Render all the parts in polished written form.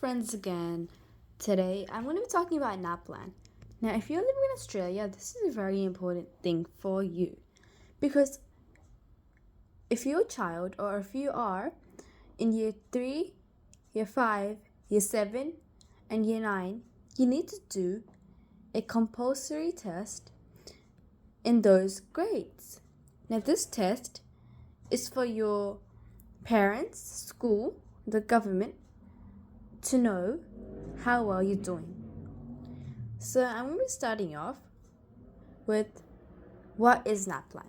friends again. Today I'm going to be talking about Naplan. Now, if you're living in Australia, this is a very important thing for you because if you're a child or if you are in year 3, year 5, year 7, and year 9, you need to do a compulsory test in those grades. Now, this test is for your parents, school, the government to know how well you're doing. So I'm going to be starting off with what is Naplan.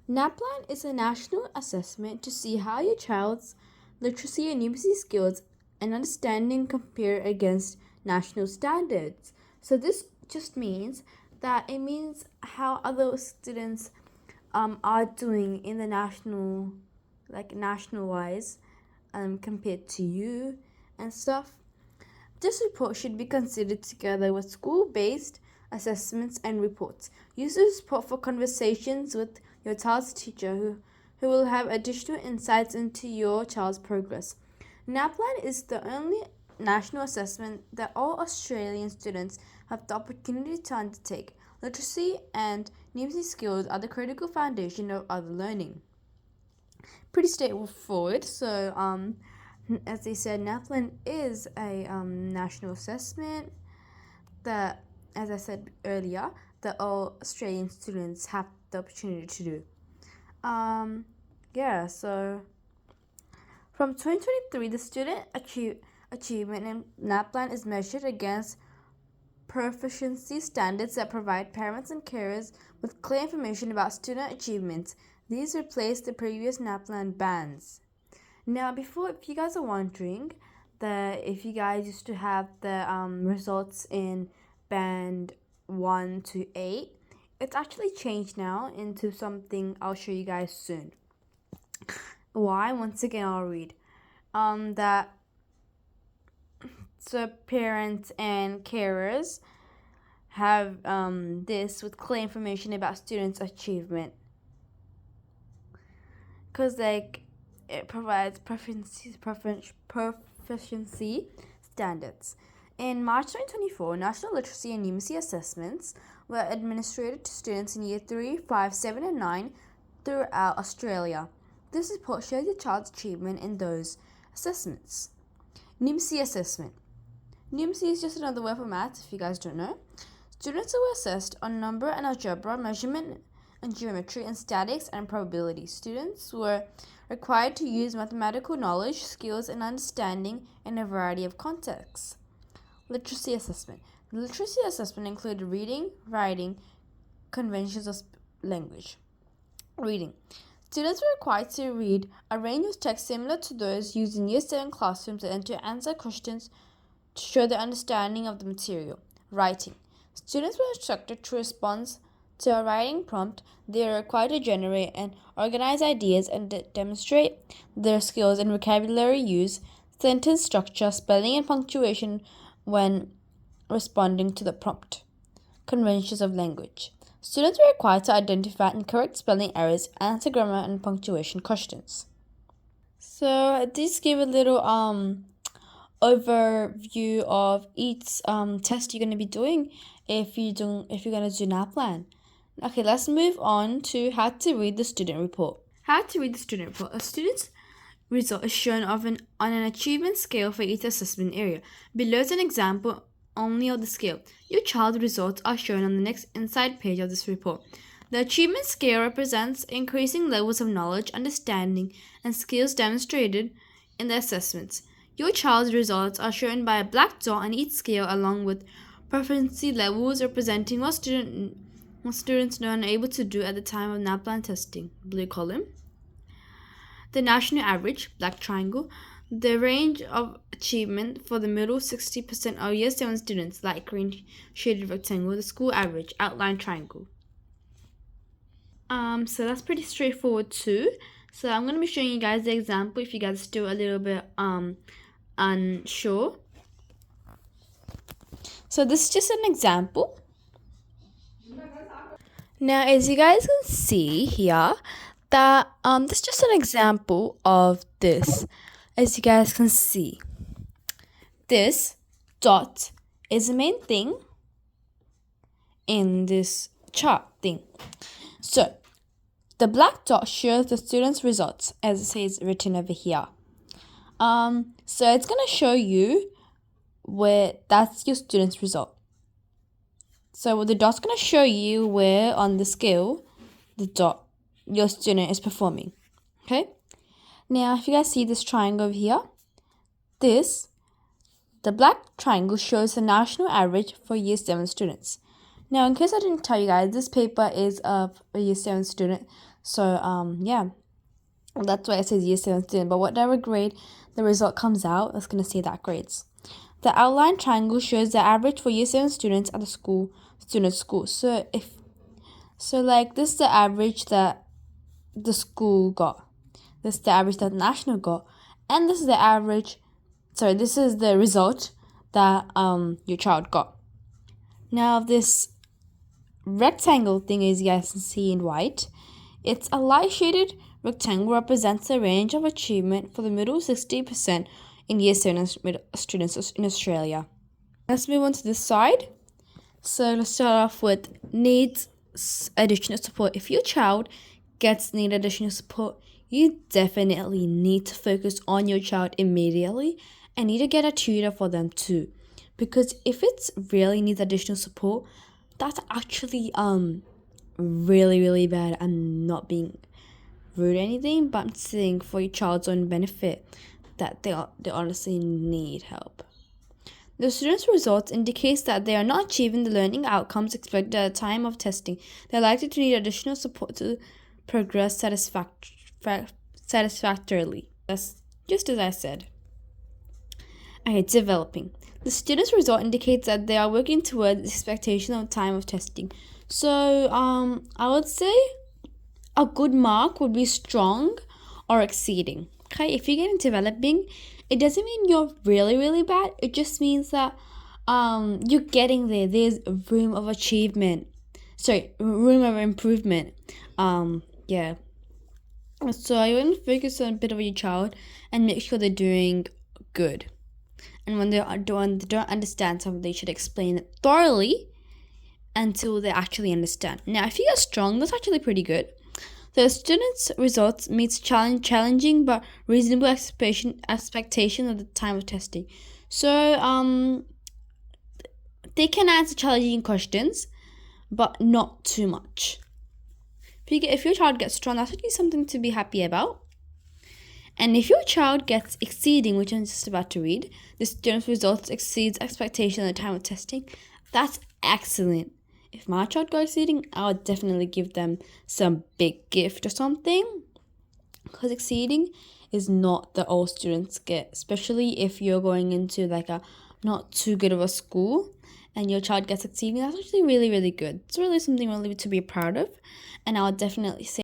Naplan is a national assessment to see how your child's literacy and numeracy skills and understanding compare against national standards. So this just means that it means how other students are doing in the national wise compared to you and stuff. This report should be considered together with school-based assessments and reports. Use this report for conversations with your child's teacher who will have additional insights into your child's progress. Naplan is the only national assessment that all Australian students have the opportunity to undertake. Literacy and numeracy skills are the critical foundation of other learning. Pretty straightforward. So, as they said, Naplan is a national assessment that, as I said earlier, that all Australian students have the opportunity to do. So from 2023, the student achievement in Naplan is measured against proficiency standards that provide parents and carers with clear information about student achievements. These replace the previous Naplan bands. Now, before, if you guys are wondering, that if you guys used to have the results in band 1 to 8, it's actually changed now into something I'll show you guys soon. Why? Once again, I'll read. That so parents and carers have this with clear information about students' achievement. Because it provides proficiency standards. In March 2024, national literacy and numeracy assessments were administered to students in year 3, 5, 7, and 9 throughout Australia. This report shows your child's achievement in those assessments. Numeracy assessment. Numeracy is just another word for maths, if you guys don't know. Students were assessed on number and algebra, measurement and geometry, and statistics and probability. Students were required to use mathematical knowledge, skills, and understanding in a variety of contexts. Literacy assessment. The literacy assessment included reading, writing, conventions of language. Reading. Students were required to read a range of texts similar to those used in Year 7 classrooms and to answer questions to show their understanding of the material. Writing. Students were instructed to respond to a writing prompt. They are required to generate and organize ideas and demonstrate their skills in vocabulary use, sentence structure, spelling, and punctuation when responding to the prompt. Conventions of language. Students were required to identify incorrect spelling errors, answer grammar and punctuation questions. So these give a little overview of each test you're going to be doing if you're going to do Naplan. Okay, let's move on to how to read the student report. How to read the student report. A student's result is shown on an achievement scale for each assessment area. Below is an example only of the scale. Your child's results are shown on the next inside page of this report. The achievement scale represents increasing levels of knowledge, understanding, and skills demonstrated in the assessments. Your child's results are shown by a black dot on each scale along with proficiency levels representing what students know and are able to do at the time of Naplan testing, blue column. The national average, black triangle. The range of achievement for the middle 60% of Year 7 students, light green shaded rectangle. The school average, outline triangle. So that's pretty straightforward too. So I'm going to be showing you guys the example if you guys are still a little bit unsure. So this is just an example. Now, as you guys can see here, that this is just an example of this, as you guys can see. this dot is the main thing in this chart thing. So the black dot shows the student's results, as it says written over here. So it's gonna show you where that's your student's result. So the dot's gonna show you where on the scale the dot your student is performing. Okay. Now, if you guys see this triangle over here, the black triangle shows the national average for Year 7 students. Now, in case I didn't tell you guys, this paper is of a Year 7 student. So, yeah, that's why it says Year 7 student. But whatever grade the result comes out, that's going to say that grades. The outline triangle shows the average for Year 7 students at the school. So, this is the average that the school got. This is the average that the national got. And this is the average, this is the result that your child got. Now, this rectangle thing, as you guys can see in white, it's a light shaded rectangle represents the range of achievement for the middle 60% in Year 7 students in Australia. Let's move on to this side. So let's start off with needs additional support. If your child need additional support, you definitely need to focus on your child immediately and need to get a tutor for them too. Because if it really needs additional support, that's actually really, really bad. I'm not being rude or anything, but I'm saying for your child's own benefit that they honestly need help. The student's results indicates that they are not achieving the learning outcomes expected at the time of testing. They're likely to need additional support to progress satisfactorily. That's just as I said. Okay, developing. The student's result indicates that they are working towards the expectation of time of testing. So, I would say a good mark would be strong or exceeding. Okay, if you're getting developing, it doesn't mean you're really, really bad. It just means that you're getting there. There's room of achievement. Room of improvement. Yeah. So you want to focus on a bit of your child and make sure they're doing good. And when they don't understand something, they should explain it thoroughly until they actually understand. Now, if you get strong, that's actually pretty good. The student's results meets challenging but reasonable expectation at the time of testing. So they can answer challenging questions, but not too much. If your child gets strong, that's actually something to be happy about. And if your child gets exceeding, which I'm just about to read, the student's results exceeds expectation at the time of testing, that's excellent. If my child got exceeding, I would definitely give them some big gift or something. Because exceeding is not that all students get, especially if you're going into like a not too good of a school and your child gets exceeding. That's actually really, really good. It's really something really to be proud of. And I would definitely say